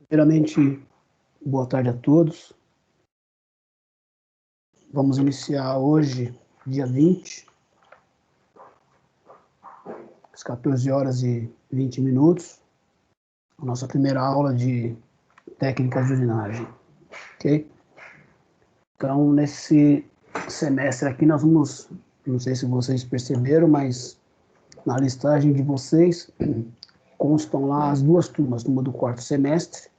Primeiramente, boa tarde a todos. Vamos iniciar hoje, dia 20, às 14 horas e 20 minutos, a nossa primeira aula de técnicas de usinagem, ok? Então, nesse semestre aqui, nós vamos, não sei se vocês perceberam, mas na listagem de vocês constam lá as duas turmas, a turma do quarto semestre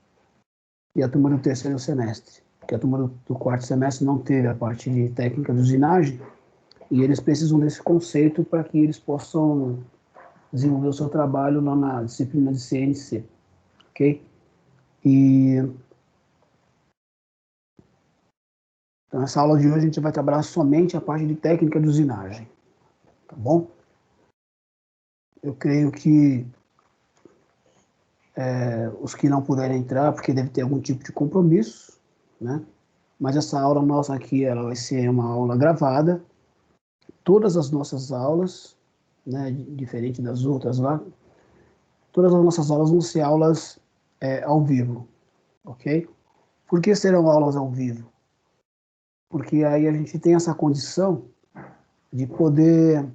e a turma do terceiro semestre. Porque a turma do quarto semestre não teve a parte de técnica de usinagem e eles precisam desse conceito para que eles possam desenvolver o seu trabalho lá na disciplina de CNC, ok? Então, nessa aula de hoje, a gente vai trabalhar somente a parte de técnica de usinagem, tá bom? Eu creio que os que não puderem entrar, porque deve ter algum tipo de compromisso, né? Mas essa aula nossa aqui, ela vai ser uma aula gravada. Todas as nossas aulas, né, diferente das outras lá, todas as nossas aulas vão ser aulas ao vivo, ok? Por que serão aulas ao vivo? Porque aí a gente tem essa condição de poder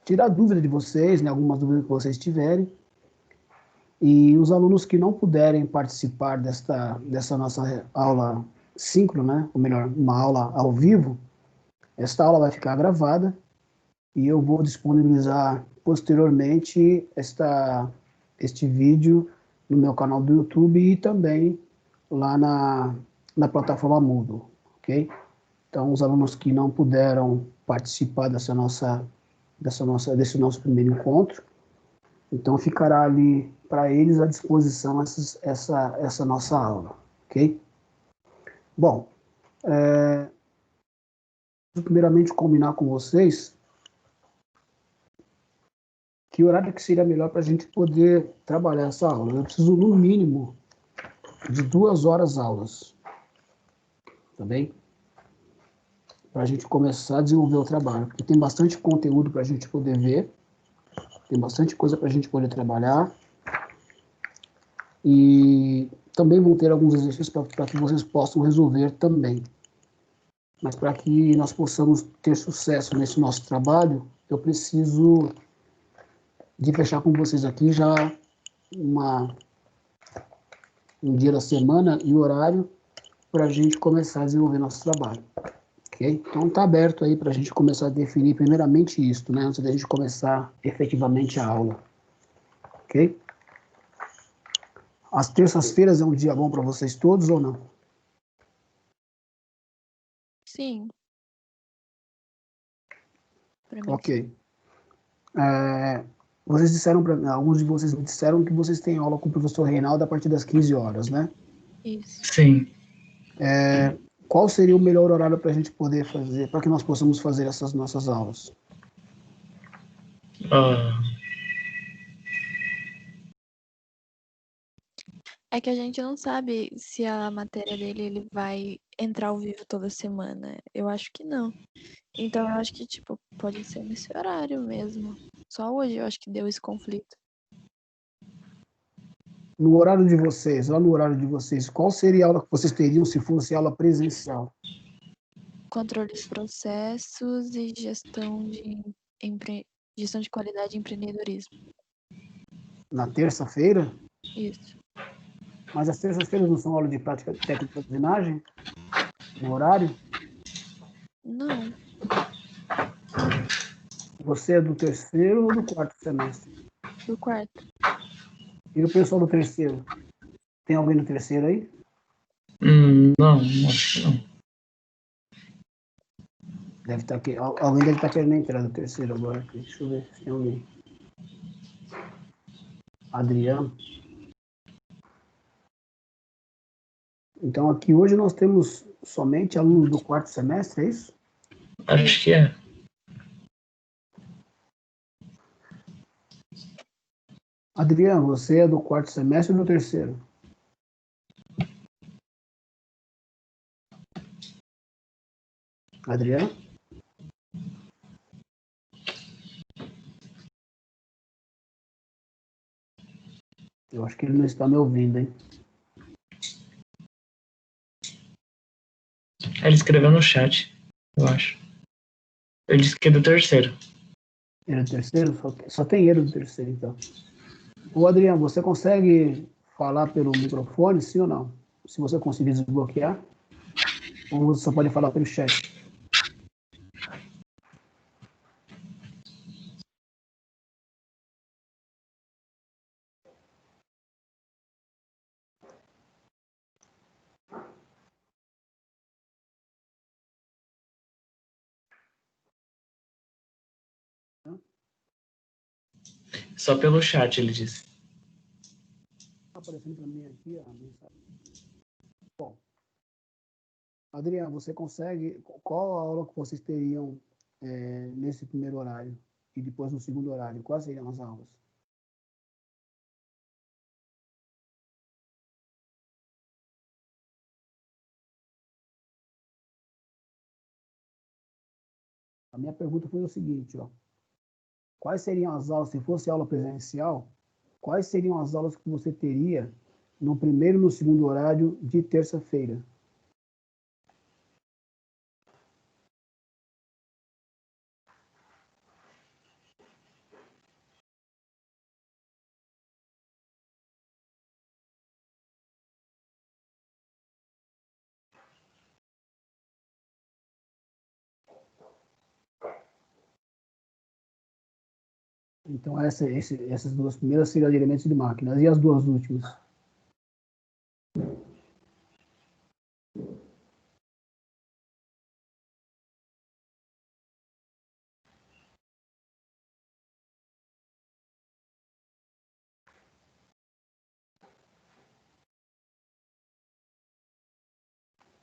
tirar dúvida de vocês, né, algumas dúvidas que vocês tiverem, e os alunos que não puderem participar dessa nossa aula síncrona, né, ou melhor, uma aula ao vivo, esta aula vai ficar gravada e eu vou disponibilizar posteriormente este vídeo no meu canal do YouTube e também lá na plataforma Moodle, ok? Então, os alunos que não puderam participar desse nosso primeiro encontro, então ficará ali para eles à disposição essa nossa aula, ok? Bom, primeiramente combinar com vocês que horário que seria melhor para a gente poder trabalhar essa aula. Eu preciso, no mínimo, de 2 horas aulas, tá bem? Para a gente começar a desenvolver o trabalho, porque tem bastante conteúdo para a gente poder ver, tem bastante coisa para a gente poder trabalhar, e também vão ter alguns exercícios para que vocês possam resolver também. Mas para que nós possamos ter sucesso nesse nosso trabalho, eu preciso de fechar com vocês aqui já um dia da semana e horário para a gente começar a desenvolver nosso trabalho. Okay? Então está aberto aí para a gente começar a definir primeiramente isso, né, antes da gente começar efetivamente a aula. Ok? As terças-feiras é um dia bom para vocês todos ou não? Sim. Ok. Vocês disseram alguns de vocês me disseram que vocês têm aula com o professor Reinaldo a partir das 15 horas, né? Isso. Sim. Qual seria o melhor horário para a gente poder fazer, para que nós possamos fazer essas nossas aulas? É que a gente não sabe se a matéria dele ele vai entrar ao vivo toda semana. Eu acho que não. Então eu acho que, tipo, pode ser nesse horário mesmo. Só hoje eu acho que deu esse conflito. No horário de vocês, lá no horário de vocês, qual seria a aula que vocês teriam se fosse aula presencial? Controle de processos e gestão gestão de qualidade e empreendedorismo. Na terça-feira? Isso. Mas as terças-feiras não são aula de prática técnica de usinagem? No horário? Não. Você é do terceiro ou do quarto semestre? Do quarto. E o pessoal do terceiro? Tem alguém do terceiro aí? Não, acho que não. Deve estar aqui. Alguém deve estar querendo entrar no terceiro agora. Deixa eu ver se tem alguém. Adriano. Então aqui hoje nós temos somente alunos do quarto semestre, é isso? Acho que é. Adriano, você é do quarto semestre ou do terceiro? Adriano? Eu acho que ele não está me ouvindo, hein? Ele escreveu no chat, eu acho. Ele disse que é do terceiro. Ele é do terceiro? Só tem ele do terceiro, então. Ô, Adriano, você consegue falar pelo microfone, sim ou não? Se você conseguir desbloquear? Ou você só pode falar pelo chat? Só pelo chat, ele disse. Está aparecendo para mim aqui a mensagem. Bom, Adriano, você consegue... Qual a aula que vocês teriam nesse primeiro horário? E depois no segundo horário? Quais seriam as aulas? A minha pergunta foi o seguinte, ó. Quais seriam as aulas, se fosse aula presencial, quais seriam as aulas que você teria no primeiro e no segundo horário de terça-feira? Então, essas duas primeiras seriam de elementos de máquinas. E as duas últimas?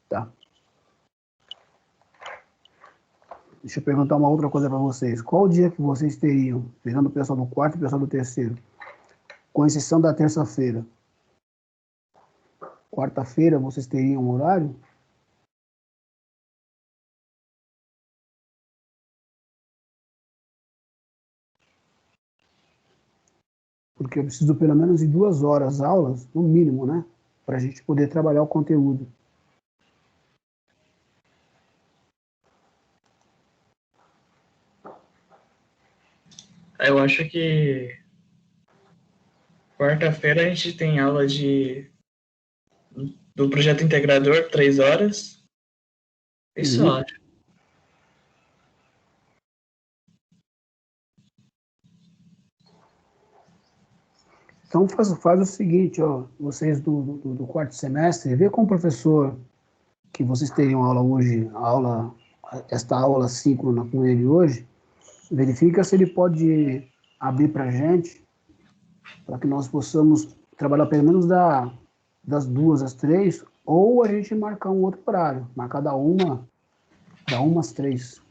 Tá. Deixa eu perguntar uma outra coisa para vocês. Qual o dia que vocês teriam, pegando o pessoal do quarto e o pessoal do terceiro, com exceção da terça-feira? Quarta-feira vocês teriam um horário? Porque eu preciso pelo menos de 2 horas aulas, no mínimo, né? Para a gente poder trabalhar o conteúdo. Eu acho que quarta-feira a gente tem aula do projeto integrador, 3 horas. Isso, Uhum. acho. Então faz o seguinte, ó, vocês do quarto semestre, vê com o professor que vocês teriam aula hoje, esta aula síncrona com ele hoje, verifica se ele pode abrir para a gente, para que nós possamos trabalhar pelo menos das 2 às 3, ou a gente marcar um outro horário, marcar da 1 às 3.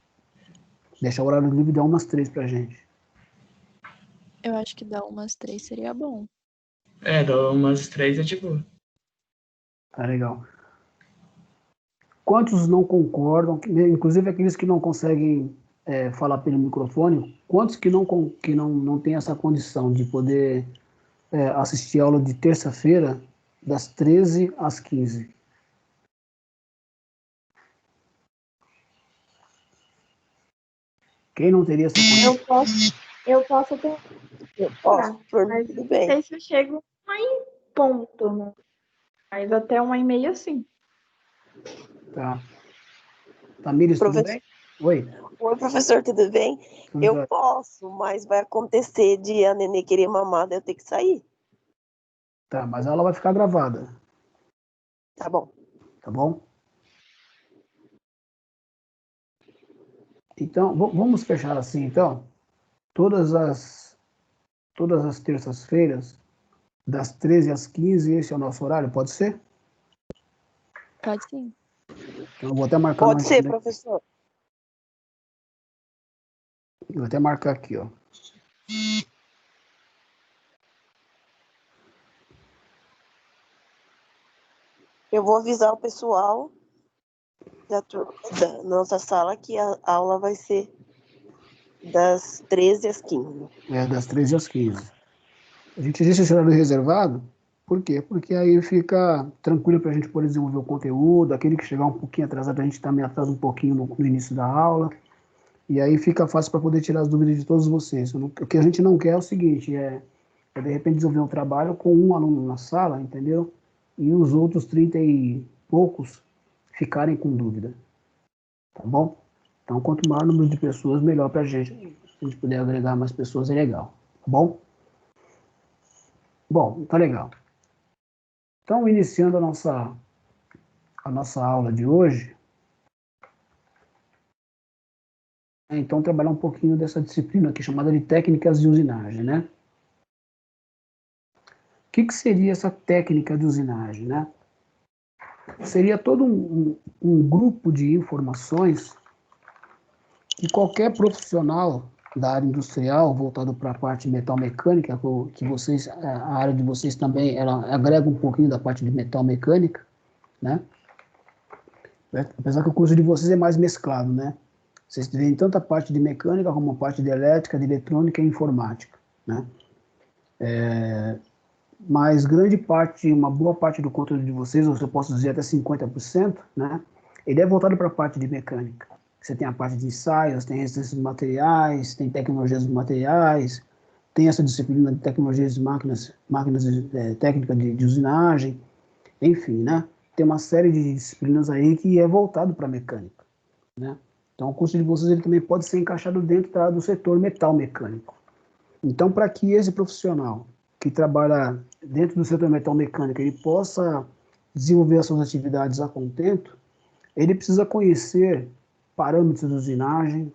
Deixar o horário livre da 1 às 3 para a gente. Eu acho que dar umas 3 seria bom. Dá umas 3 é de boa. Tá legal. Quantos não concordam, inclusive aqueles que não conseguem falar pelo microfone, quantos que não têm essa condição de poder assistir a aula de terça-feira, das 13 às 15? Quem não teria essa condição? Eu posso ter. Posso, por mim, Mas tudo não bem. sei se eu chego em ponto, né? Mas até 1h30, sim. Tá. Tamires, tudo Professor- bem? Oi. Oi, professor, tudo bem? Tudo Eu jóia. posso, mas vai acontecer de a nenê querer mamar, daí eu ter que sair. Tá, mas a aula vai ficar gravada, Tá bom. tá bom? Então, vamos fechar assim, então. Todas as terças-feiras, das 13 às 15, esse é o nosso horário, pode ser? Pode sim. Então, eu vou até marcar Pode na ser, agenda. professor. Vou até marcar aqui, ó. Eu vou avisar o pessoal da nossa sala que a aula vai ser das 13 às 15. Das 13 às 15. A gente deixa esse horário reservado, por quê? Porque aí fica tranquilo para a gente poder desenvolver o conteúdo, aquele que chegar um pouquinho atrasado, a gente também atrasa um pouquinho no início da aula, e aí fica fácil para poder tirar as dúvidas de todos vocês. O que a gente não quer é o seguinte, é de repente desenvolver um trabalho com um aluno na sala, entendeu? E os outros 30 e poucos ficarem com dúvida, tá bom? Então, quanto maior o número de pessoas, melhor para a gente. Se a gente puder agregar mais pessoas, é legal, tá bom? Bom, tá legal. Então, iniciando a nossa aula de hoje, então trabalhar um pouquinho dessa disciplina aqui chamada de técnicas de usinagem, né? O que seria essa técnica de usinagem, né? Seria todo um grupo de informações que qualquer profissional da área industrial, voltado para a parte metal mecânica, que vocês, a área de vocês também, ela agrega um pouquinho da parte de metal mecânica, né? Apesar que o curso de vocês é mais mesclado, né? Vocês têm tanto a parte de mecânica como a parte de elétrica, de eletrônica e informática, né? Mas grande parte, uma boa parte do conteúdo de vocês, ou se eu posso dizer até 50%, né? Ele é voltado para a parte de mecânica. Você tem a parte de ensaios, tem resistência de materiais, tem tecnologias de materiais, tem essa disciplina de tecnologias de máquinas técnica de usinagem, enfim, né? Tem uma série de disciplinas aí que é voltado para a mecânica, né? Então, o curso de vocês ele também pode ser encaixado dentro do setor metal mecânico. Então, para que esse profissional que trabalha dentro do setor metal mecânico ele possa desenvolver as suas atividades a contento, ele precisa conhecer parâmetros de usinagem,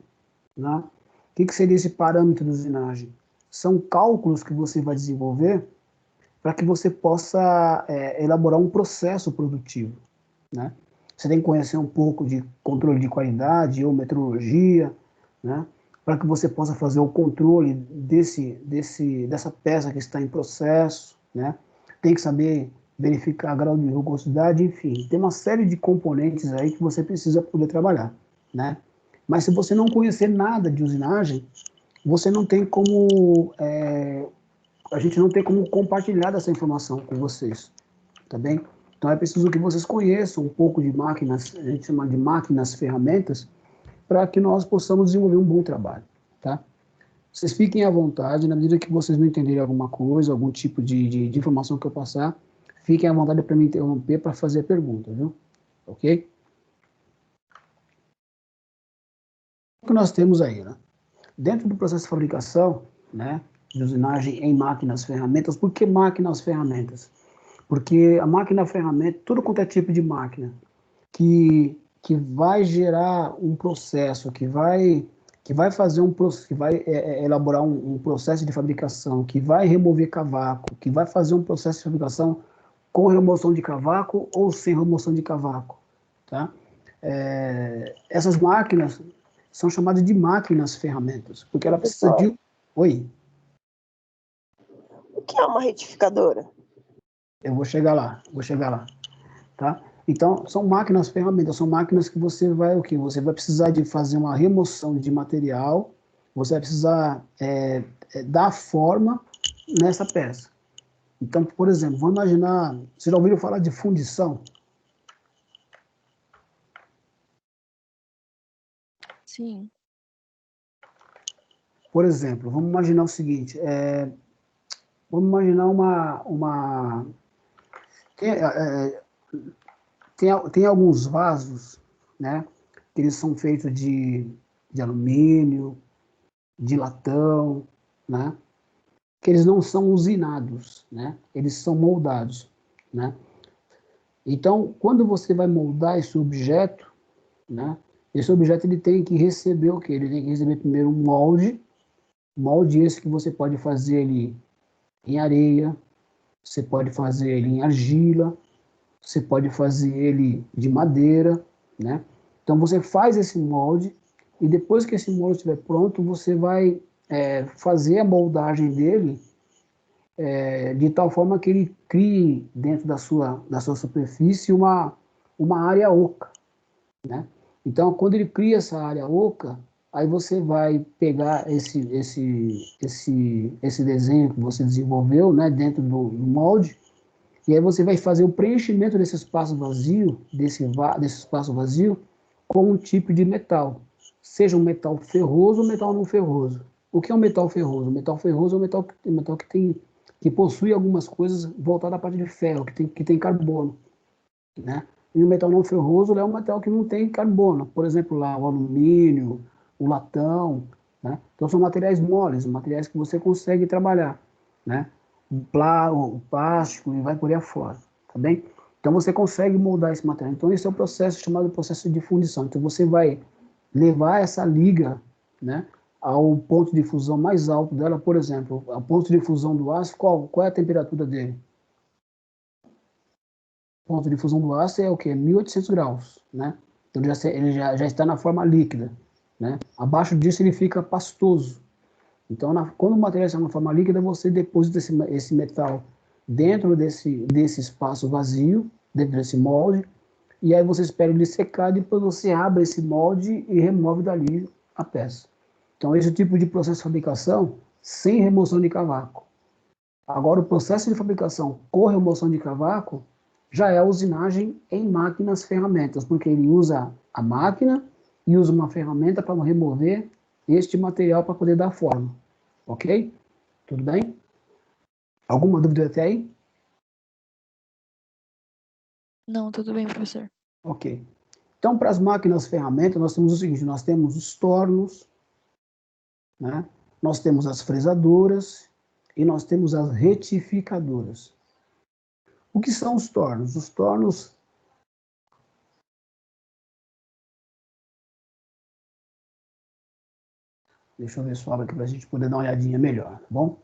né? O que seria esse parâmetro de usinagem? São cálculos que você vai desenvolver para que você possa elaborar um processo produtivo, né? Você tem que conhecer um pouco de controle de qualidade ou metrologia, né? Para que você possa fazer o controle dessa peça que está em processo, né? Tem que saber verificar grau de rugosidade, enfim, tem uma série de componentes aí que você precisa poder trabalhar, né? Mas se você não conhecer nada de usinagem, você não tem como, a gente não tem como compartilhar essa informação com vocês, tá bem? Então é preciso que vocês conheçam um pouco de máquinas, a gente chama de máquinas, ferramentas, para que nós possamos desenvolver um bom trabalho, tá? Vocês fiquem à vontade, na medida que vocês não entenderem alguma coisa, algum tipo de informação que eu passar, fiquem à vontade para me interromper para fazer pergunta, viu? Ok? O que nós temos aí, né? Dentro do processo de fabricação, né, de usinagem em máquinas, ferramentas, por que máquinas, ferramentas? Porque a máquina-ferramenta, tudo quanto é tipo de máquina, que vai gerar um processo, que vai fazer que vai elaborar um processo de fabricação, que vai remover cavaco, que vai fazer um processo de fabricação com remoção de cavaco ou sem remoção de cavaco, tá? Essas máquinas são chamadas de máquinas-ferramentas, porque ela precisa de... Oi? O que é uma retificadora? Eu vou chegar lá, tá? Então, são máquinas, ferramentas, são máquinas que você vai o quê? Você vai precisar de fazer uma remoção de material, você vai precisar dar forma nessa peça. Então, por exemplo, vamos imaginar, vocês já ouviram falar de fundição? Sim. Por exemplo, vamos imaginar o seguinte, vamos imaginar tem alguns vasos, né, que eles são feitos de alumínio, de latão, né, que eles não são usinados, né, eles são moldados, né. Então, quando você vai moldar esse objeto, né, esse objeto ele tem que receber o quê? Ele tem que receber primeiro um molde esse que você pode fazer ele em areia, você pode fazer ele em argila, você pode fazer ele de madeira, né? Então você faz esse molde e depois que esse molde estiver pronto, você vai fazer a moldagem dele de tal forma que ele crie dentro da sua superfície uma área oca, né? Então quando ele cria essa área oca, Aí você vai pegar esse desenho que você desenvolveu, né, dentro do molde, e aí você vai fazer o preenchimento desse espaço vazio, desse espaço vazio, com um tipo de metal. Seja um metal ferroso ou metal não ferroso. O que é um metal ferroso? O metal ferroso é um metal que possui algumas coisas voltadas à parte de ferro, que tem carbono, né? E o metal não ferroso é um metal que não tem carbono. Por exemplo, lá, o alumínio, o latão, né? Então são materiais moles, materiais que você consegue trabalhar, né? O plástico e vai por aí afora, tá bem? Então você consegue moldar esse material. Então esse é o processo chamado processo de fundição. Então você vai levar essa liga, né, ao ponto de fusão mais alto dela, por exemplo, o ponto de fusão do aço, qual é a temperatura dele? O ponto de fusão do aço é o quê? 1800 graus, né? Então ele já está na forma líquida, né? Abaixo disso ele fica pastoso. Então, quando o material está na forma líquida, você deposita esse metal dentro desse espaço vazio, dentro desse molde, e aí você espera ele secar, depois você abre esse molde e remove dali a peça. Então, esse tipo de processo de fabricação sem remoção de cavaco. Agora, o processo de fabricação com remoção de cavaco já é a usinagem em máquinas ferramentas, porque ele usa a máquina e usa uma ferramenta para remover este material para poder dar forma. Ok? Tudo bem? Alguma dúvida até aí? Não, tudo bem, professor. Ok. Então, para as máquinas ferramentas, nós temos o seguinte, nós temos os tornos, né? Nós temos as fresadoras e nós temos as retificadoras. O que são os tornos? Os tornos... Deixa eu ver se eu abro aqui para a gente poder dar uma olhadinha melhor, tá bom?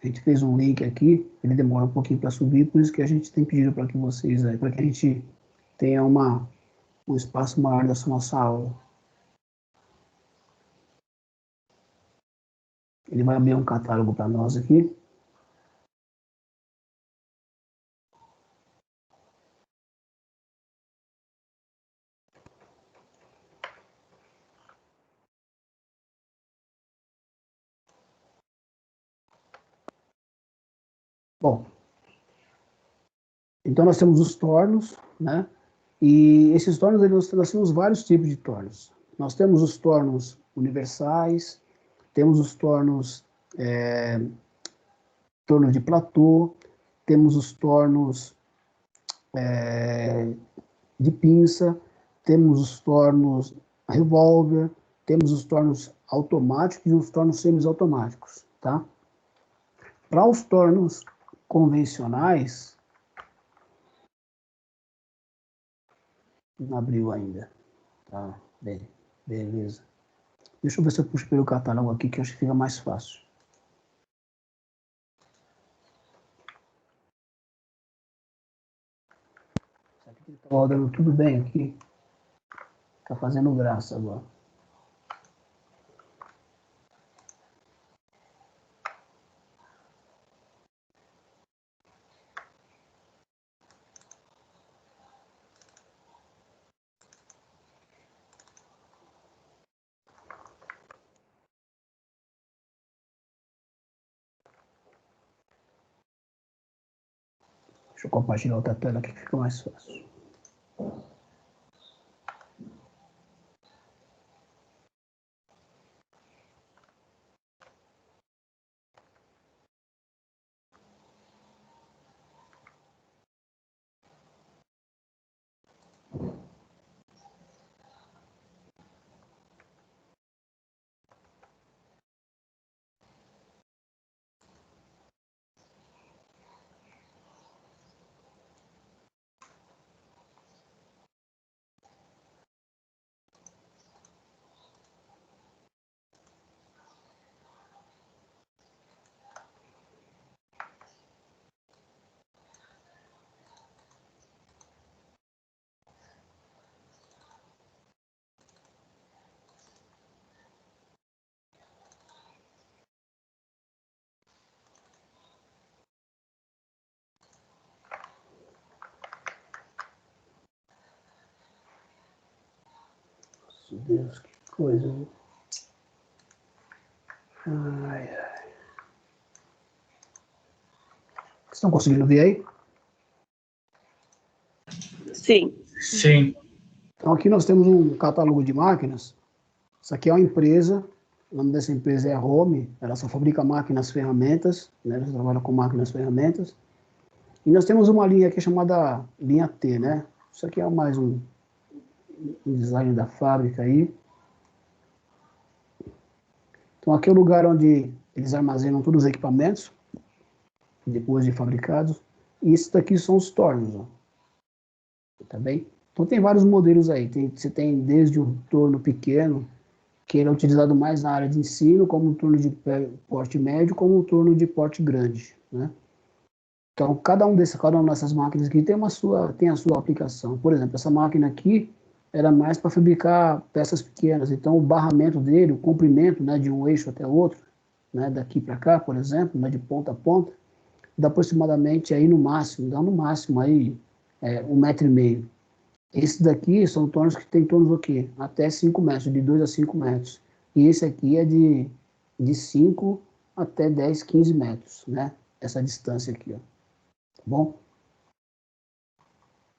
A gente fez um link aqui, ele demora um pouquinho para subir, por isso que a gente tem pedido para que vocês, para que a gente tenha um espaço maior dessa nossa aula. Ele vai abrir um catálogo para nós aqui. Bom, então nós temos os tornos, né? E esses tornos, nós temos vários tipos de tornos. Nós temos os tornos universais, temos os tornos, torno de platô, temos os tornos de pinça, temos os tornos revólver, temos os tornos automáticos e os tornos semiautomáticos, tá? Para os tornos convencionais, não abriu ainda, tá? Bem, beleza. Deixa eu ver se eu puxo pelo catálogo aqui, que eu acho que fica mais fácil. Será que ele tá rodando tudo bem aqui? Tá fazendo graça agora. Deixa eu compartilhar outra tela aqui que fica mais fácil. Meu Deus, que coisas. Ai, ai. Vocês estão conseguindo ver aí? Sim. Sim. Então aqui nós temos um catálogo de máquinas. Isso aqui é uma empresa, o nome dessa empresa é a Home, ela só fabrica máquinas ferramentas, né? Ela trabalha com máquinas ferramentas. E nós temos uma linha aqui chamada linha T, né? Isso aqui é mais um design da fábrica aí. Então aqui é o lugar onde eles armazenam todos os equipamentos, depois de fabricados. E esses daqui são os tornos, ó. Tá bem? Então tem vários modelos aí. Você tem desde um torno pequeno, que ele é utilizado mais na área de ensino, como um torno de porte médio, como um torno de porte grande, né? Então cada uma dessas máquinas aqui tem a sua aplicação. Por exemplo, essa máquina aqui era mais para fabricar peças pequenas. Então o barramento dele, o comprimento, né, de um eixo até outro, né, daqui para cá, por exemplo, né, de ponta a ponta, dá aproximadamente aí no máximo aí 1,5 m. Esse daqui são tornos que tem tornos o quê? Até 5 metros, de 2 a 5 metros. E esse aqui é de 5 até 10, 15 metros, né? Essa distância aqui, ó. Tá bom?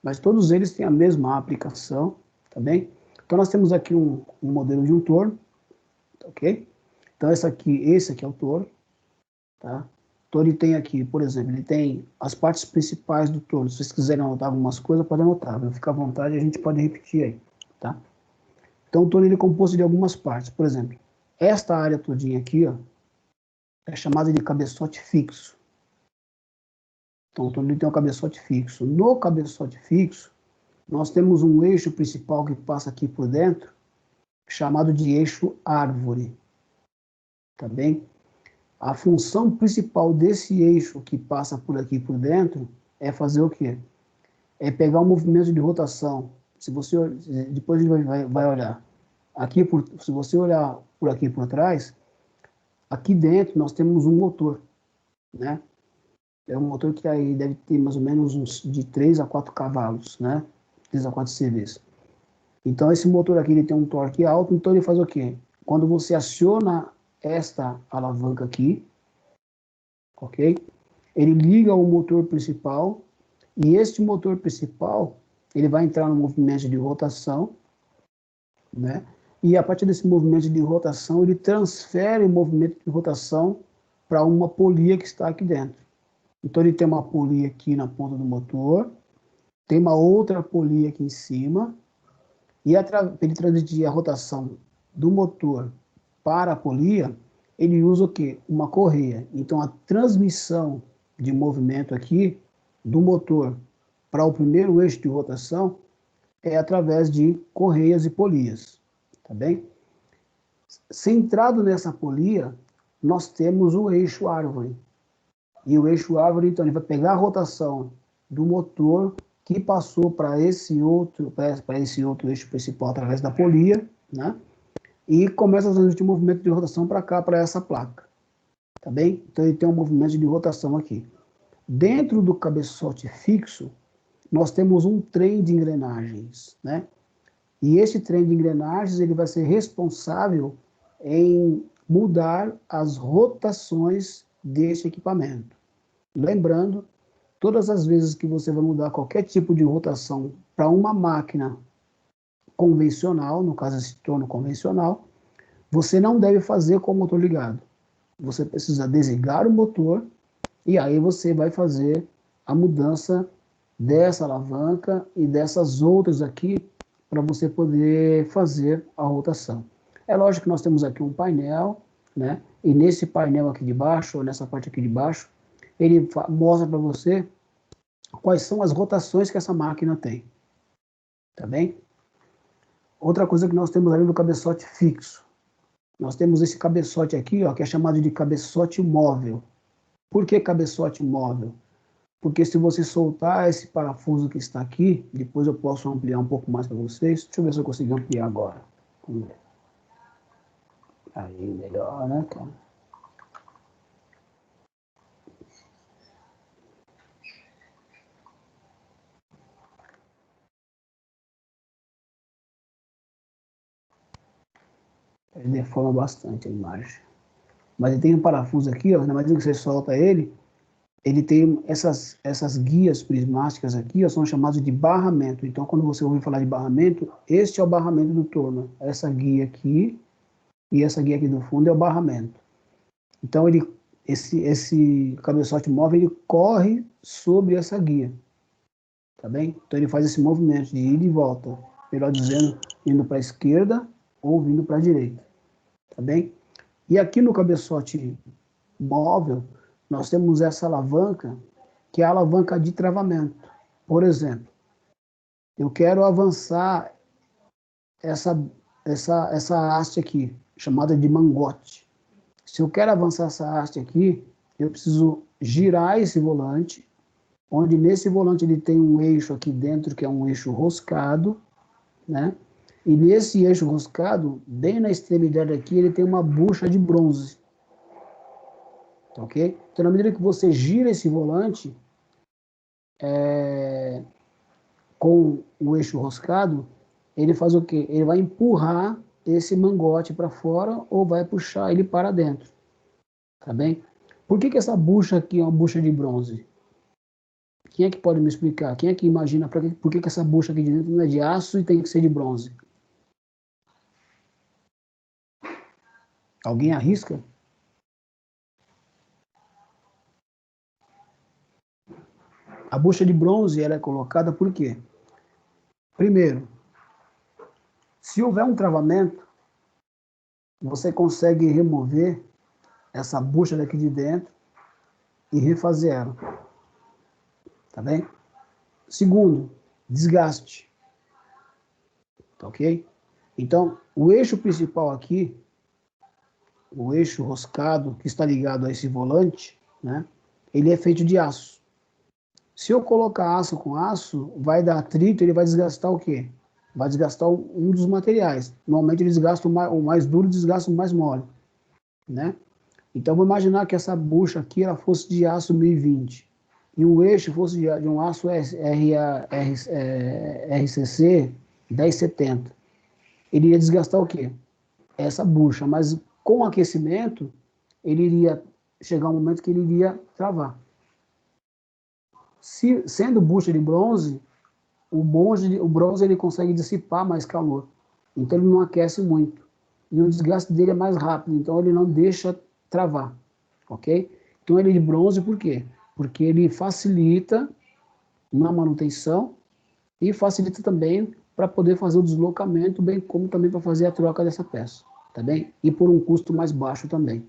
Mas todos eles têm a mesma aplicação, tá bem? Então nós temos aqui um modelo de um torno, ok? Então esse aqui é o torno, tá? Então ele tem aqui, por exemplo, ele tem as partes principais do torno. Se vocês quiserem anotar algumas coisas, podem anotar. Fica à vontade e a gente pode repetir aí, tá? Então o torno ele é composto de algumas partes. Por exemplo, esta área todinha aqui, ó, é chamada de cabeçote fixo. Então o torno ele tem um cabeçote fixo. No cabeçote fixo, nós temos um eixo principal que passa aqui por dentro, chamado de eixo árvore, tá bem? A função principal desse eixo que passa por aqui por dentro é fazer o quê? É pegar o movimento de rotação. Se você depois a gente vai olhar aqui se você olhar por aqui por trás, aqui dentro nós temos um motor, né? É um motor que aí deve ter mais ou menos uns de 3 a 4 cavalos, né? 3 a 4 CVs. Então esse motor aqui ele tem um torque alto, então ele faz o quê? Quando você aciona esta alavanca aqui, ok? Ele liga o motor principal e este motor principal ele vai entrar no movimento de rotação, né? E a partir desse movimento de rotação ele transfere o movimento de rotação para uma polia que está aqui dentro. Então ele tem uma polia aqui na ponta do motor, tem uma outra polia aqui em cima e ele transmitir a rotação do motor para a polia, ele usa o quê? Uma correia. Então, a transmissão de movimento aqui do motor para o primeiro eixo de rotação é através de correias e polias, tá bem? Centrado nessa polia, nós temos o eixo árvore. E o eixo árvore, então, ele vai pegar a rotação do motor que passou para esse outro eixo principal através da polia, né? E começa a transmitir um movimento de rotação para cá, para essa placa. Tá bem? Então ele tem um movimento de rotação aqui. Dentro do cabeçote fixo, nós temos um trem de engrenagens, né? E esse trem de engrenagens ele vai ser responsável em mudar as rotações desse equipamento. Lembrando, todas as vezes que você vai mudar qualquer tipo de rotação para uma máquina convencional, no caso esse torno convencional, você não deve fazer com o motor ligado. Você precisa desligar o motor e aí você vai fazer a mudança dessa alavanca e dessas outras aqui para você poder fazer a rotação. É lógico que nós temos aqui um painel, né? E nesse painel aqui de baixo, ou nessa parte aqui de baixo, ele mostra para você quais são as rotações que essa máquina tem. Tá bem? Outra coisa que nós temos ali no cabeçote fixo. Nós temos esse cabeçote aqui, ó, que é chamado de cabeçote móvel. Por que cabeçote móvel? Porque se você soltar esse parafuso que está aqui, depois eu posso ampliar um pouco mais para vocês. Deixa eu ver se eu consigo ampliar agora. Vamos ver. Aí, melhor, né, cara? Ele deforma bastante a imagem. Mas ele tem um parafuso aqui, ó, na medida que você solta ele tem essas guias prismáticas aqui, ó, são chamadas de barramento. Então, quando você ouvir falar de barramento, este é o barramento do torno. Essa guia aqui e essa guia aqui do fundo é o barramento. Então, esse cabeçote móvel, ele corre sobre essa guia. Tá bem? Então, ele faz esse movimento de ida e volta. Melhor dizendo, indo para a esquerda ou vindo para a direita. Tá bem? E aqui no cabeçote móvel, nós temos essa alavanca, que é a alavanca de travamento. Por exemplo, eu quero avançar essa haste aqui, chamada de mangote. Se eu quero avançar essa haste aqui, eu preciso girar esse volante, onde nesse volante ele tem um eixo aqui dentro, que é um eixo roscado, né? E nesse eixo roscado, bem na extremidade aqui, ele tem uma bucha de bronze. Ok? Então, na medida que você gira esse volante com o eixo roscado, ele faz o quê? Ele vai empurrar esse mangote para fora ou vai puxar ele para dentro. Tá bem? Por que essa bucha aqui é uma bucha de bronze? Quem é que pode me explicar? Quem é que imagina por que essa bucha aqui de dentro não é de aço e tem que ser de bronze? Alguém arrisca? A bucha de bronze ela é colocada por quê? Primeiro, se houver um travamento, você consegue remover essa bucha daqui de dentro e refazer ela. Tá bem? Segundo, desgaste. Tá ok? Então, o eixo principal aqui, o eixo roscado que está ligado a esse volante, né? Ele é feito de aço. Se eu colocar aço com aço, vai dar atrito, ele vai desgastar o quê? Vai desgastar um dos materiais. Normalmente ele desgasta o mais duro, desgasta o mais mole, né? Então vou imaginar que essa bucha aqui ela fosse de aço 1020 e o eixo fosse de um aço RCC 1070. Ele ia desgastar o quê? Essa bucha, mas com o aquecimento ele iria chegar um momento que ele iria travar. Sendo bucha de bronze, o bronze ele consegue dissipar mais calor. Então ele não aquece muito. E o desgaste dele é mais rápido, então ele não deixa travar. Ok? Então ele é de bronze por quê? Porque ele facilita na manutenção e facilita também para poder fazer o deslocamento, bem como também para fazer a troca dessa peça. Tá bem? E por um custo mais baixo também.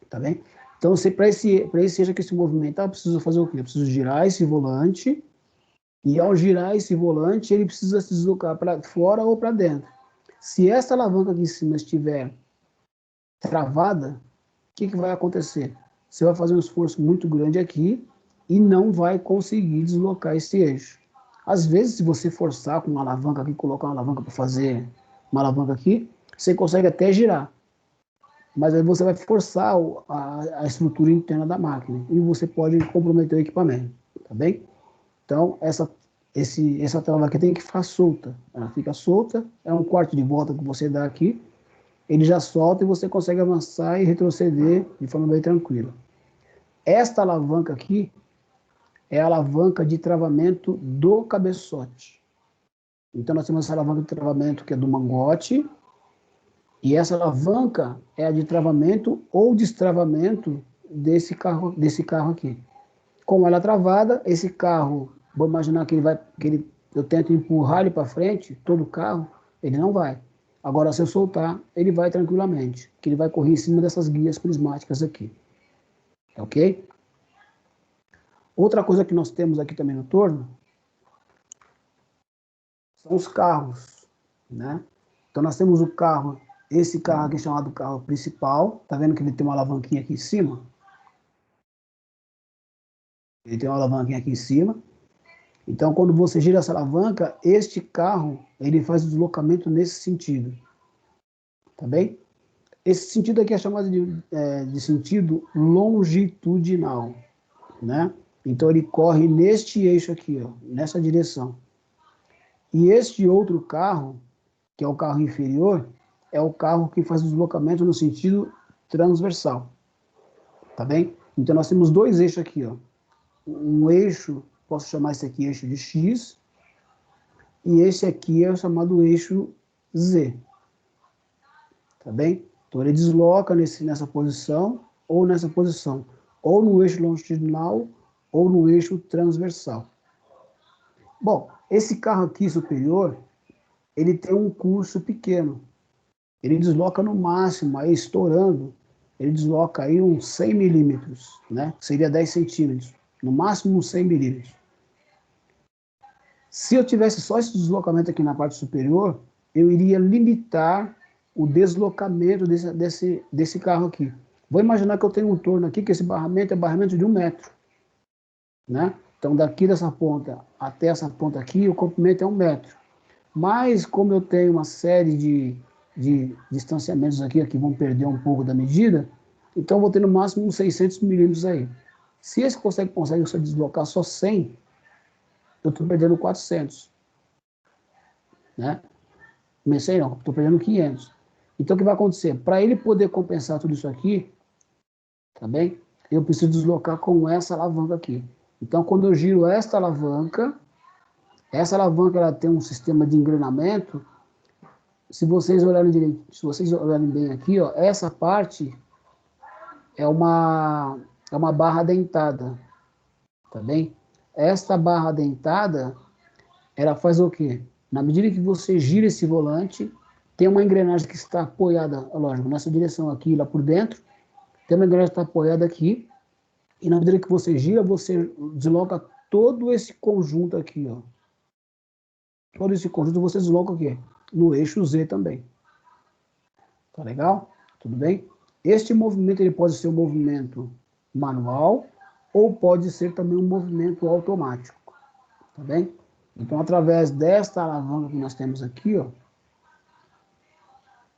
Tá bem? Então, para esse que se movimentar, eu preciso fazer o quê? Eu preciso girar esse volante, e ao girar esse volante, ele precisa se deslocar para fora ou para dentro. Se essa alavanca aqui em cima estiver travada, o que vai acontecer? Você vai fazer um esforço muito grande aqui e não vai conseguir deslocar esse eixo. Às vezes, se você forçar com uma alavanca aqui, colocar uma alavanca para fazer uma alavanca aqui, você consegue até girar. Mas aí você vai forçar a estrutura interna da máquina e você pode comprometer o equipamento, tá bem? Então, essa trava aqui tem que ficar solta. Ela fica solta, é um quarto de volta que você dá aqui, ele já solta e você consegue avançar e retroceder de forma bem tranquila. Esta alavanca aqui é a alavanca de travamento do cabeçote. Então, nós temos essa alavanca de travamento que é do mangote, e essa alavanca é a de travamento ou destravamento desse carro aqui. Com ela travada, esse carro, vou imaginar que eu tento empurrar ele para frente, todo o carro, ele não vai. Agora, se eu soltar, ele vai tranquilamente, que ele vai correr em cima dessas guias prismáticas aqui. Ok? Outra coisa que nós temos aqui também no torno são os carros, né? Então, nós temos o carro. Esse carro aqui é chamado carro principal. Tá vendo que ele tem uma alavanquinha aqui em cima? Ele tem uma alavanquinha aqui em cima. Então, quando você gira essa alavanca, este carro, ele faz o deslocamento nesse sentido. Tá bem? Esse sentido aqui é chamado de sentido longitudinal, né? Então, ele corre neste eixo aqui, ó, nessa direção. E este outro carro, que é o carro inferior, é o carro que faz o deslocamento no sentido transversal, tá bem? Então nós temos dois eixos aqui, ó. Um eixo, posso chamar esse aqui eixo de X, e esse aqui é o chamado eixo Z, tá bem? Então ele desloca nessa posição, ou no eixo longitudinal, ou no eixo transversal. Bom, esse carro aqui superior, ele tem um curso pequeno. Ele desloca no máximo, aí estourando, ele desloca aí uns 100 milímetros, né? Seria 10 centímetros. No máximo uns 100 milímetros. Se eu tivesse só esse deslocamento aqui na parte superior, eu iria limitar o deslocamento desse carro aqui. Vou imaginar que eu tenho um torno aqui, que esse barramento é barramento de 1 metro, né? Então, daqui dessa ponta até essa ponta aqui, o comprimento é 1 metro. Mas, como eu tenho uma série de distanciamentos aqui que vão perder um pouco da medida, então eu vou ter no máximo uns 600 milímetros aí. Se esse consegue só deslocar só 100, eu estou perdendo 400. Né? Comecei não, estou perdendo 500. Então, o que vai acontecer? Para ele poder compensar tudo isso aqui, tá bem? Eu preciso deslocar com essa alavanca aqui. Então, quando eu giro essa alavanca ela tem um sistema de engrenamento. Se vocês olharem direito, se vocês olharem bem aqui, ó, essa parte é uma barra dentada, tá bem? Esta barra dentada, ela faz o quê? Na medida que você gira esse volante, tem uma engrenagem que está apoiada, lógico, nessa direção aqui, lá por dentro, tem uma engrenagem que está apoiada aqui, e na medida que você gira, você desloca todo esse conjunto aqui, ó. Todo esse conjunto você desloca o quê? No eixo Z também. Tá legal? Tudo bem? Este movimento ele pode ser um movimento manual ou pode ser também um movimento automático. Tá bem? Então, através desta alavanca que nós temos aqui, ó,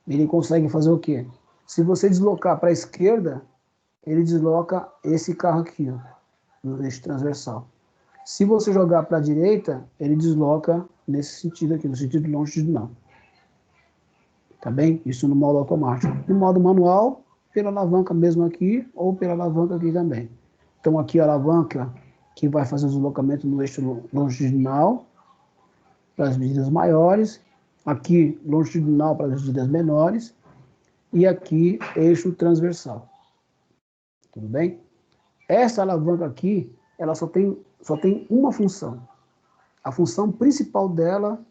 ele consegue fazer o quê? Se você deslocar para a esquerda, ele desloca esse carro aqui, ó, no eixo transversal. Se você jogar para a direita, ele desloca nesse sentido aqui, no sentido longitudinal. Tá bem? Isso no modo automático. No modo manual, pela alavanca mesmo aqui, ou pela alavanca aqui também. Então aqui a alavanca que vai fazer o deslocamento no eixo longitudinal, para as medidas maiores, aqui longitudinal para as medidas menores, e aqui eixo transversal. Tudo bem? Essa alavanca aqui, ela só tem uma função. A função principal dela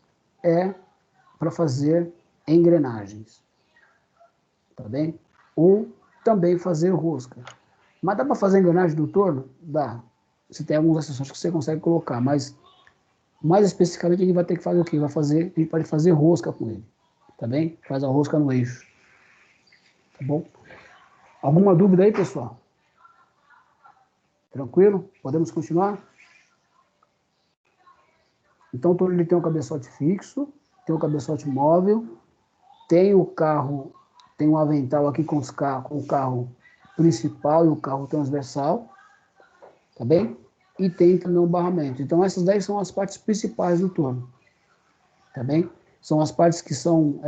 é para fazer engrenagens. Tá bem? Ou também fazer rosca. Mas dá para fazer engrenagem do torno? Dá. Você tem algumas acessórios que você consegue colocar, mas mais especificamente ele vai ter que fazer o quê? A gente pode fazer rosca com ele. Tá bem? Faz a rosca no eixo. Tá bom? Alguma dúvida aí, pessoal? Tranquilo? Podemos continuar? Então, o torno ele tem um cabeçote fixo, tem um cabeçote móvel, tem o carro, tem um avental aqui com o carro principal e o carro transversal, tá bem? E tem também um barramento. Então, essas daí são as partes principais do torno, tá bem? São as partes que são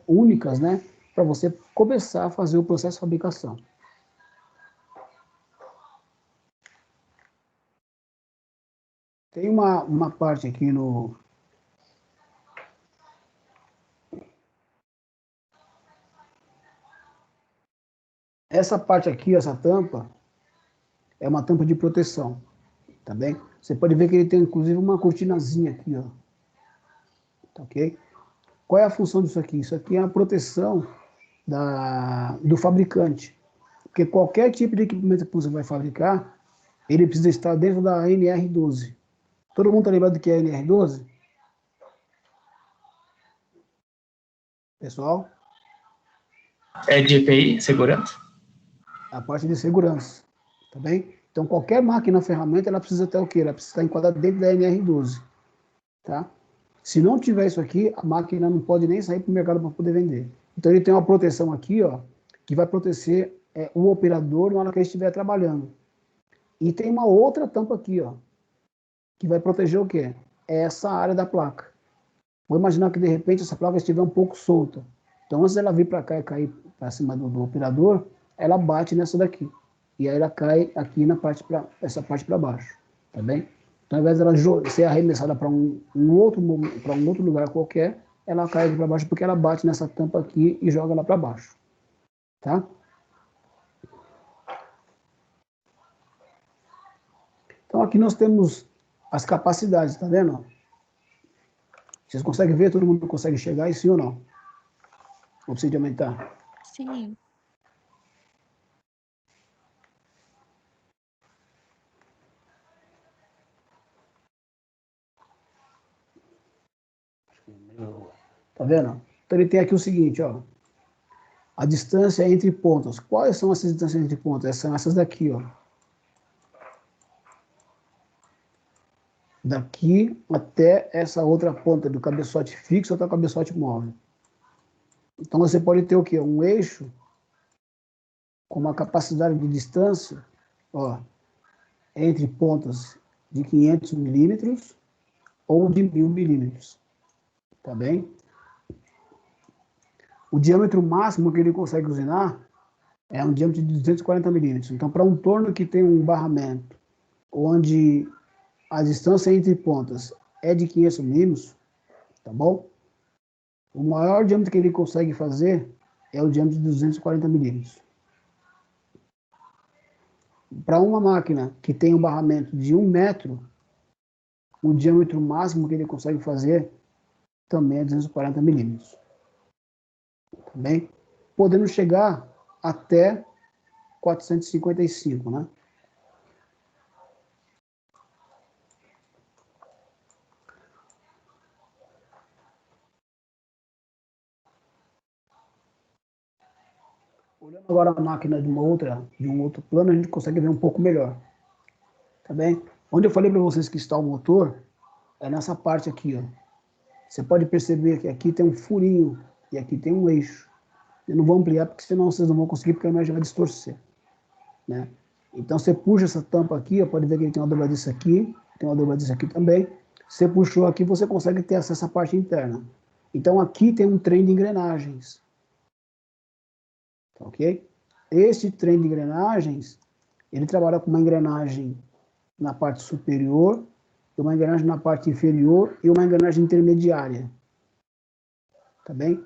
únicas, né? Para você começar a fazer o processo de fabricação. Tem uma parte aqui no... Essa parte aqui, essa tampa, é uma tampa de proteção, tá bem? Você pode ver que ele tem, inclusive, uma cortinazinha aqui, ó. Tá ok? Qual é a função disso aqui? Isso aqui é a proteção do fabricante. Porque qualquer tipo de equipamento que você vai fabricar, ele precisa estar dentro da NR12. Todo mundo está lembrado do que é a NR12? Pessoal? É de EPI, segurança? A parte de segurança, tá bem? Então, qualquer máquina, ferramenta, ela precisa ter o quê? Ela precisa estar enquadrada dentro da NR12, tá? Se não tiver isso aqui, a máquina não pode nem sair para o mercado para poder vender. Então, ele tem uma proteção aqui, ó, que vai proteger o operador na hora que ele estiver trabalhando. E tem uma outra tampa aqui, ó, que vai proteger o quê? Essa área da placa. Vou imaginar que, de repente, essa placa estiver um pouco solta. Então, antes dela vir para cá e cair para cima do operador, ela bate nessa daqui. E aí ela cai aqui na parte essa parte para baixo, tá bem? Então, ao invés dela ser arremessada para um outro lugar qualquer, ela cai aqui para baixo porque ela bate nessa tampa aqui e joga lá para baixo, tá? Então, aqui nós temos as capacidades, tá vendo? Vocês conseguem ver? Todo mundo consegue enxergar isso, sim ou não? Ou precisa de aumentar? Sim. Tá vendo? Então ele tem aqui o seguinte, ó. A distância entre pontas. Quais são essas distâncias entre pontas? São essas daqui, ó. Daqui até essa outra ponta do cabeçote fixo até o cabeçote móvel. Então você pode ter o quê? Um eixo com uma capacidade de distância, ó, entre pontas de 500 milímetros ou de 1000 milímetros. Tá bem? O diâmetro máximo que ele consegue usinar é um diâmetro de 240 milímetros. Então, para um torno que tem um barramento onde a distância entre pontas é de 500 milímetros, tá bom? O maior diâmetro que ele consegue fazer é o diâmetro de 240 milímetros. Para uma máquina que tem um barramento de 1 metro, o diâmetro máximo que ele consegue fazer também é 240 milímetros. Tá bem? Podendo chegar até 455, né? Olhando agora a máquina de um outro plano, a gente consegue ver um pouco melhor. Tá bem? Onde eu falei para vocês que está o motor, é nessa parte aqui, ó. Você pode perceber que aqui tem um furinho e aqui tem um eixo. Eu não vou ampliar, porque senão vocês não vão conseguir, porque a imagem vai distorcer, né? Então você puxa essa tampa aqui, ó, pode ver que ele tem uma dobradiça aqui, tem uma dobradiça aqui também. Você puxou aqui, você consegue ter acesso à parte interna. Então aqui tem um trem de engrenagens. Tá, ok? Esse trem de engrenagens, ele trabalha com uma engrenagem na parte superior, uma engrenagem na parte inferior e uma engrenagem intermediária. Tá bem?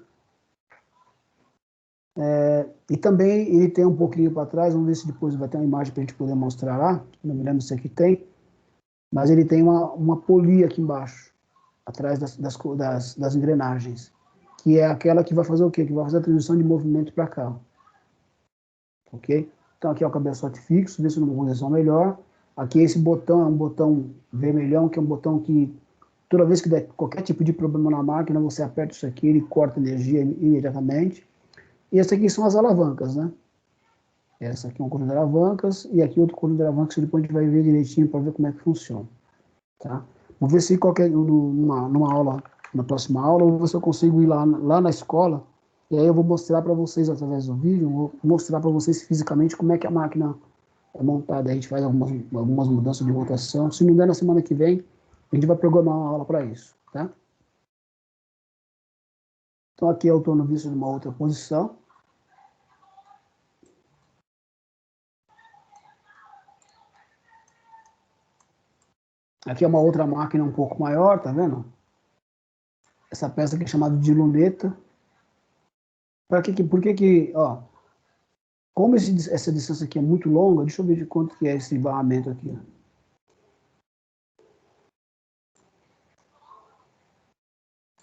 E também ele tem um pouquinho para trás, vamos ver se depois vai ter uma imagem para a gente poder mostrar lá, não me lembro se aqui tem, mas ele tem uma polia aqui embaixo, atrás das engrenagens, que é aquela que vai fazer o quê? Que vai fazer a transição de movimento para cá. Ok? Então aqui é o cabeçote fixo, vê se numa posição melhor. Aqui esse botão é um botão vermelhão, que é um botão que toda vez que der qualquer tipo de problema na máquina, você aperta isso aqui, ele corta energia imediatamente. E essa aqui são as alavancas, né? Essa aqui é um conjunto de alavancas e aqui outro conjunto de alavancas que depois a gente vai ver direitinho para ver como é que funciona, tá? Vou ver se numa aula, na próxima aula, ou ver se eu consigo ir lá na escola e aí eu vou mostrar para vocês através do vídeo, vou mostrar para vocês fisicamente como é que a máquina é montada. A gente faz algumas mudanças de rotação. Se não der na semana que vem, a gente vai programar uma aula para isso, tá? Então aqui eu estou no visto de uma outra posição. Aqui é uma outra máquina um pouco maior, tá vendo? Essa peça aqui é chamada de luneta. Por que, ó, como essa distância aqui é muito longa, deixa eu ver de quanto que é esse barramento aqui,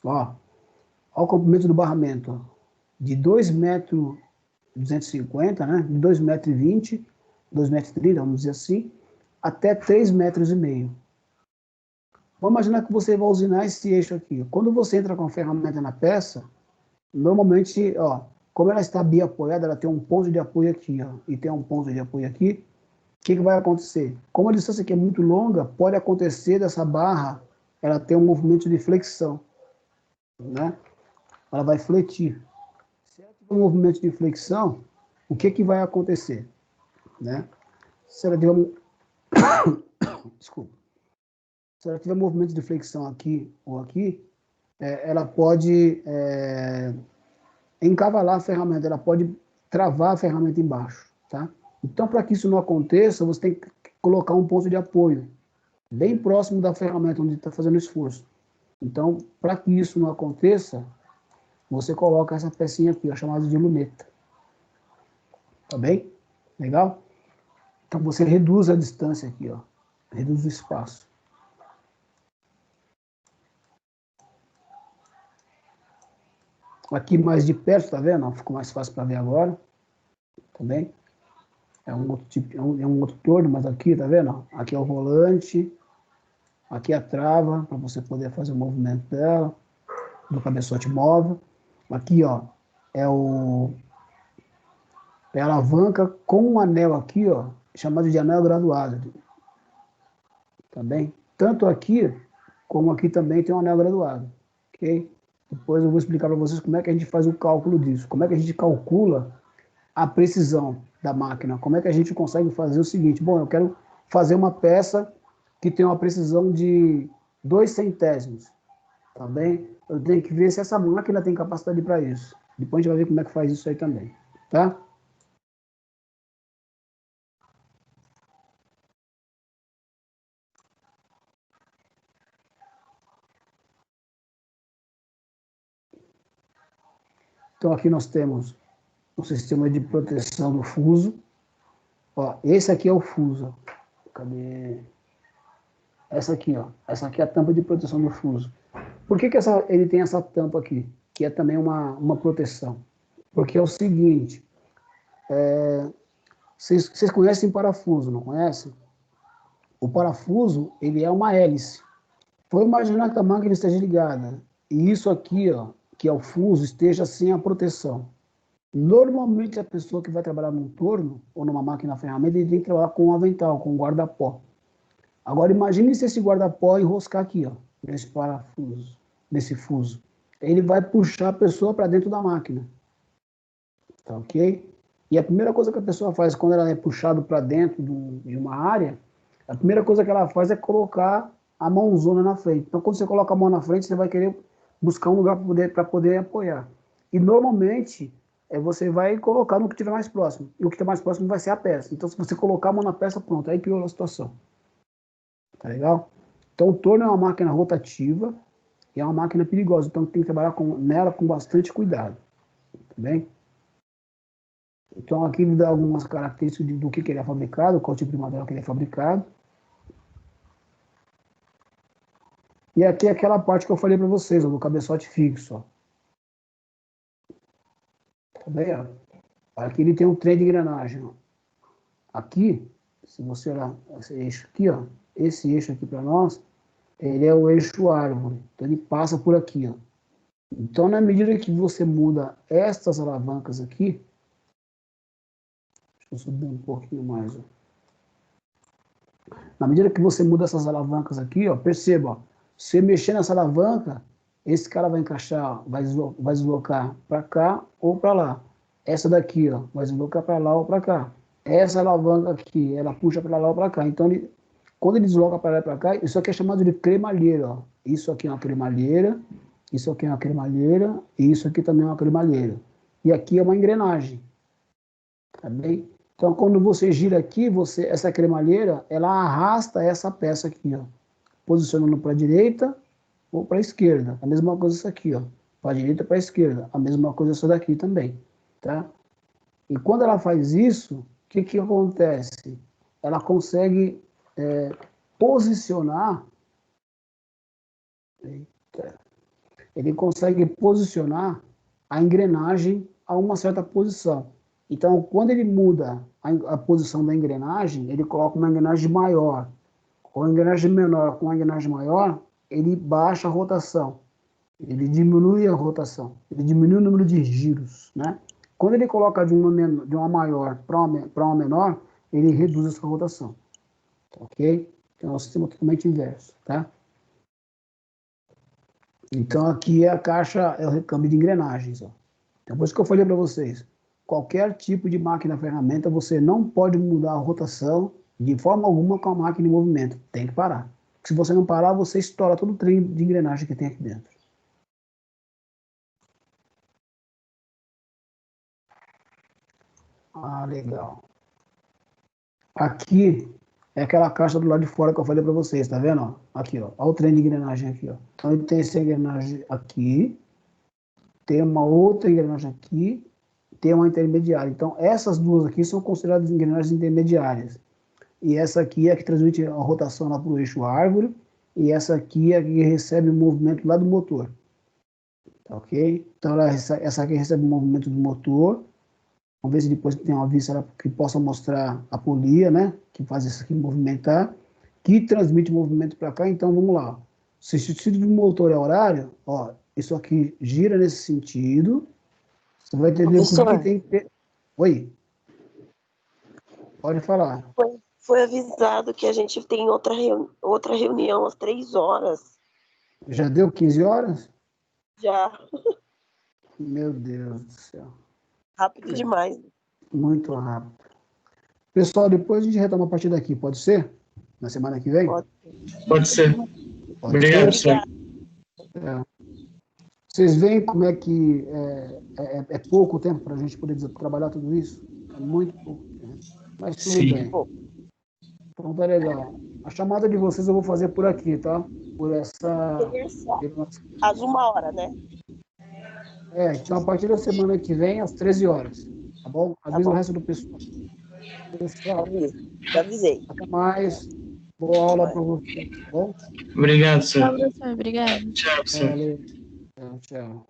ó. Ó o comprimento do barramento, ó, de 2,250 m, né? De 2,20 m, 2,30 m, vamos dizer assim, até 3,5 m. Vamos imaginar que você vai usinar esse eixo aqui. Quando você entra com a ferramenta na peça, normalmente, ó, como ela está biapoiada, ela tem um ponto de apoio aqui, ó, e tem um ponto de apoio aqui. O que vai acontecer? Como a distância aqui é muito longa, pode acontecer dessa barra, ela ter um movimento de flexão, né? Ela vai fletir. Se ela tiver um movimento de flexão, o que vai acontecer, né? Se ela tiver desculpa. Se ela tiver movimento de flexão aqui ou aqui, ela pode encavalar a ferramenta, ela pode travar a ferramenta embaixo, tá? Então, para que isso não aconteça, você tem que colocar um ponto de apoio bem próximo da ferramenta onde está fazendo o esforço. Então, para que isso não aconteça, você coloca essa pecinha aqui, ó, chamada de luneta. Tá bem? Legal? Então, você reduz a distância aqui, ó. Reduz o espaço. Aqui mais de perto, tá vendo? Ficou mais fácil para ver agora. Tá bem? É um outro tipo, é um outro torno, mas aqui, tá vendo? Aqui é o volante. Aqui é a trava, para você poder fazer o movimento dela, do cabeçote móvel. Aqui, ó, é a alavanca com um anel aqui, ó, chamado de anel graduado. Tá bem? Tanto aqui, como aqui também tem um anel graduado. Ok? Depois eu vou explicar para vocês como é que a gente faz o cálculo disso. Como é que a gente calcula a precisão da máquina. Como é que a gente consegue fazer o seguinte. Bom, eu quero fazer uma peça que tem uma precisão de 2 centésimos. Tá bem? Eu tenho que ver se essa máquina tem capacidade para isso. Depois a gente vai ver como é que faz isso aí também. Tá? Então aqui nós temos o sistema de proteção do fuso. Ó, esse aqui é o fuso. Cadê? Essa aqui, ó. Essa aqui é a tampa de proteção do fuso. Por que ele tem essa tampa aqui? Que é também uma proteção. Porque é o seguinte, vocês conhecem parafuso, não conhecem? O parafuso, ele é uma hélice. Vamos imaginar que a máquina esteja ligada e isso aqui, ó, que é o fuso, esteja sem a proteção. Normalmente a pessoa que vai trabalhar num torno ou numa máquina ferramenta, ele tem que trabalhar com um avental, com um guarda-pó. Agora imagine se esse guarda-pó enroscar aqui, ó, nesse parafuso, nesse fuso. Ele vai puxar a pessoa para dentro da máquina. Tá ok? E a primeira coisa que a pessoa faz quando ela é puxada para dentro de uma área, a primeira coisa que ela faz é colocar a mãozona na frente. Então, quando você coloca a mão na frente, você vai querer buscar um lugar para poder apoiar. E, normalmente, você vai colocar no que estiver mais próximo. E o que está mais próximo vai ser a peça. Então, se você colocar a mão na peça, pronto, aí piorou a situação. Tá legal? Então, o torno é uma máquina rotativa e é uma máquina perigosa. Então, tem que trabalhar nela com bastante cuidado. Tá bem? Então, aqui ele dá algumas características do que ele é fabricado, qual tipo de material que ele é fabricado. E aqui é aquela parte que eu falei para vocês, ó, do cabeçote fixo. Ó. Tá bem? Ó. Aqui ele tem um trem de engrenagem. Ó. Aqui, se você olhar esse eixo aqui, ó, esse eixo aqui para nós, ele é o eixo árvore. Então, ele passa por aqui. Ó. Então, na medida que você muda estas alavancas aqui, deixa eu subir um pouquinho mais. Ó. Na medida que você muda essas alavancas aqui, ó, perceba, ó, se você mexer nessa alavanca, esse cara vai encaixar, vai deslocar para cá ou para lá. Essa daqui, ó, vai deslocar para lá ou para cá. Essa alavanca aqui, ela puxa para lá ou para cá. Então, quando ele desloca para lá e para cá, isso aqui é chamado de cremalheira. Ó. Isso aqui é uma cremalheira, isso aqui é uma cremalheira, e isso aqui também é uma cremalheira. E aqui é uma engrenagem. Tá bem? Então, quando você gira aqui, essa cremalheira, ela arrasta essa peça aqui, ó, posicionando para a direita ou para a esquerda. A mesma coisa isso aqui, ó, para a direita e para a esquerda. A mesma coisa essa daqui também, tá? E quando ela faz isso, o que acontece? Ela consegue posicionar, ele consegue posicionar a engrenagem a uma certa posição. Então, quando ele muda a posição da engrenagem, ele coloca uma engrenagem maior, ou engrenagem menor com uma engrenagem maior, ele baixa a rotação, ele diminui a rotação, ele diminui o número de giros, né? Quando ele coloca de uma maior para uma menor, ele reduz essa rotação, ok? Então, é um sistema totalmente inverso, tá? Então, aqui é a caixa, é o recâmbio de engrenagens, ó. Então, por isso que eu falei para vocês, qualquer tipo de máquina ferramenta, você não pode mudar a rotação de forma alguma com a máquina em movimento. Tem que parar. Porque se você não parar, você estoura todo o trem de engrenagem que tem aqui dentro. Ah, legal. Aqui é aquela caixa do lado de fora que eu falei para vocês, tá vendo? Ó? Aqui, ó. Olha o trem de engrenagem aqui, ó. Então ele tem essa engrenagem aqui, tem uma outra engrenagem aqui, tem uma intermediária. Então essas duas aqui são consideradas engrenagens intermediárias. E essa aqui é a que transmite a rotação lá para o eixo árvore, e essa aqui é a que recebe o movimento lá do motor. Tá ok? Então essa aqui recebe o movimento do motor. Vamos ver se depois tem uma vista que possa mostrar a polia, né? Que faz isso aqui movimentar, que transmite movimento para cá. Então vamos lá. Se o sentido do motor é horário, ó, isso aqui gira nesse sentido. Você vai entender por que tem que ter. Oi? Pode falar. Foi avisado que a gente tem outra reunião às 3 horas. Já deu 15 horas? Já. Meu Deus do céu. Rápido demais. Muito rápido. Pessoal, depois a gente retoma a partir daqui, pode ser? Na semana que vem? Pode ser. Pode Obrigado, ser? senhor. Vocês veem como é que é pouco tempo para a gente poder trabalhar tudo isso? É muito pouco tempo. Mas tudo Sim. bem. Então tá legal. A chamada de vocês eu vou fazer por aqui, tá? Por essa... Às 1h, né? Então a partir da semana que vem, às 13 horas. Tá bom? Avisa o resto do pessoal. Pessoal, Já avisei. até mais. Boa aula para vocês, tá bom? Obrigado, senhor. Tchau, professor. Obrigada. Tchau, senhor. Valeu. Tchau.